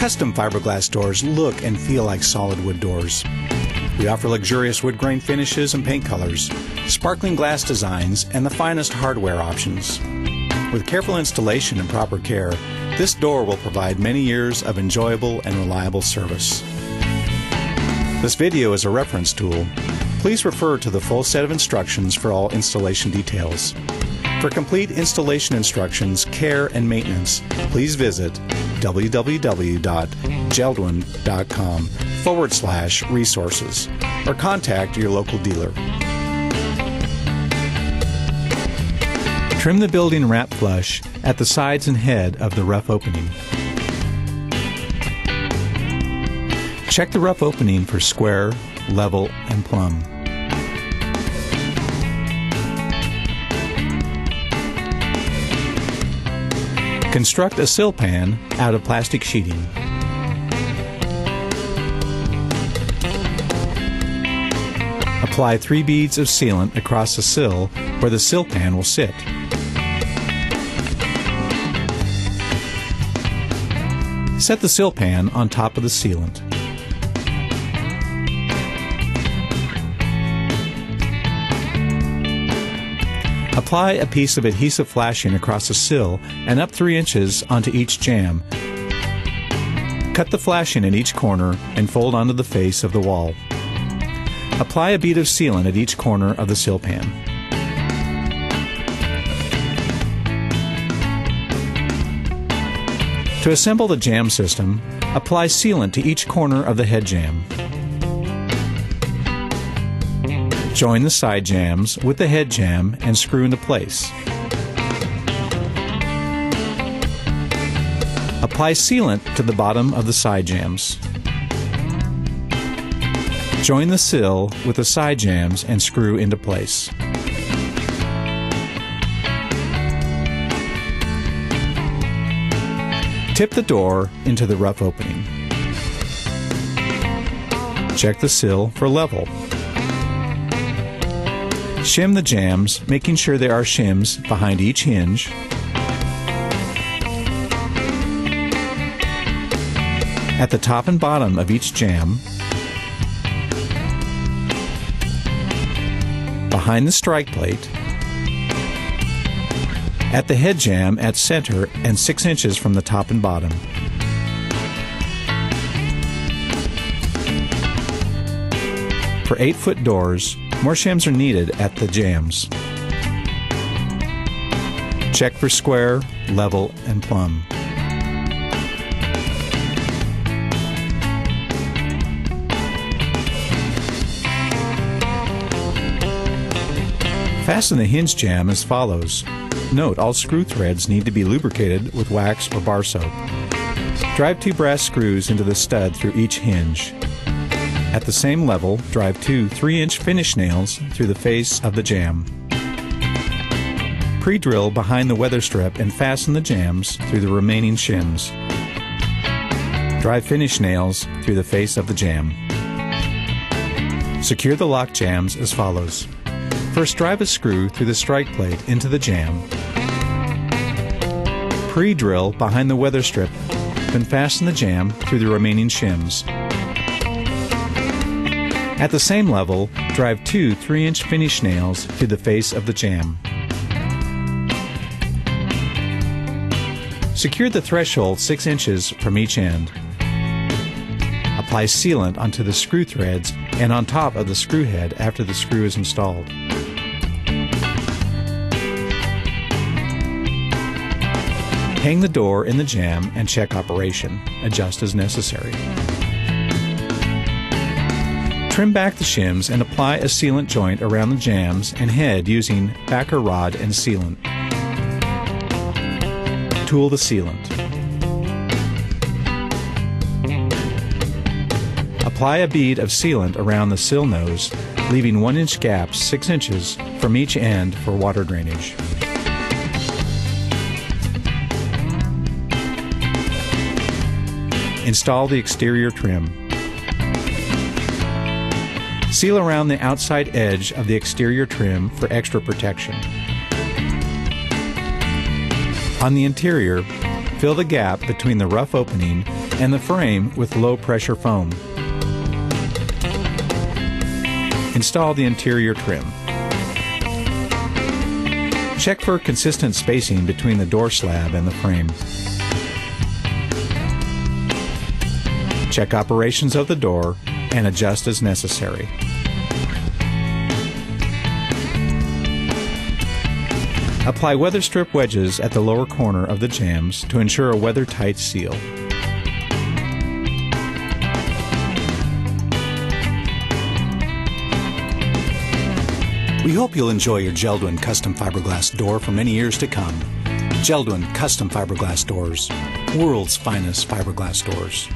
custom fiberglass doors look and feel like solid wood doors. We offer luxurious wood grain finishes and paint colors, sparkling glass designs, and the finest hardware options. With careful installation and proper care, this door will provide many years of enjoyable and reliable service. This video is a reference tool. Please refer to the full set of instructions for all installation details. For complete installation instructions, care, and maintenance, please visit www.JELD-WEN.com/resources or contact your local dealer. Trim the building wrap flush at the sides and head of the rough opening. Check the rough opening for square, level, and plumb. Construct a sill pan out of plastic sheeting. Apply 3 beads of sealant across the sill where the sill pan will sit. Set the sill pan on top of the sealant. Apply a piece of adhesive flashing across the sill and up 3 inches onto each jamb. Cut the flashing at each corner and fold onto the face of the wall. Apply a bead of sealant at each corner of the sill pan. To assemble the jamb system, apply sealant to each corner of the head jamb. Join the side jambs with the head jamb and screw into place. Apply sealant to the bottom of the side jambs. Join the sill with the side jambs and screw into place. Tip the door into the rough opening. Check the sill for level. Shim the jambs, making sure there are shims behind each hinge. At the top and bottom of each jamb. Behind the strike plate. At the head jamb at center and 6 inches from the top and bottom. For 8-foot doors, more shims are needed at the jambs. Check for square, level, and plumb. Fasten the hinge jamb as follows. Note, all screw threads need to be lubricated with wax or bar soap. Drive 2 brass screws into the stud through each hinge. At the same level, drive 2 3-inch finish nails through the face of the jamb. Pre-drill behind the weather strip and fasten the jambs through the remaining shims. Drive finish nails through the face of the jamb. Secure the lock jambs as follows. First, drive a screw through the strike plate into the jamb. Pre-drill behind the weather strip, then fasten the jamb through the remaining shims. At the same level, drive 2 3-inch finish nails through the face of the jamb. Secure the threshold 6 inches from each end. Apply sealant onto the screw threads and on top of the screw head after the screw is installed. Hang the door in the jamb and check operation. Adjust as necessary. Trim back the shims and apply a sealant joint around the jambs and head using backer rod and sealant. Tool the sealant. Apply a bead of sealant around the sill nose, leaving 1-inch gaps 6 inches from each end for water drainage. Install the exterior trim. Seal around the outside edge of the exterior trim for extra protection. On the interior, Fill the gap between the rough opening and the frame with low-pressure foam. Install the interior trim. Check for consistent spacing between the door slab and the frame. Check operations of the door and adjust as necessary. Apply weather strip wedges at the lower corner of the jambs to ensure a weather-tight seal. We hope you'll enjoy your JELD-WEN custom fiberglass door for many years to come. JELD-WEN custom fiberglass doors, world's finest fiberglass doors.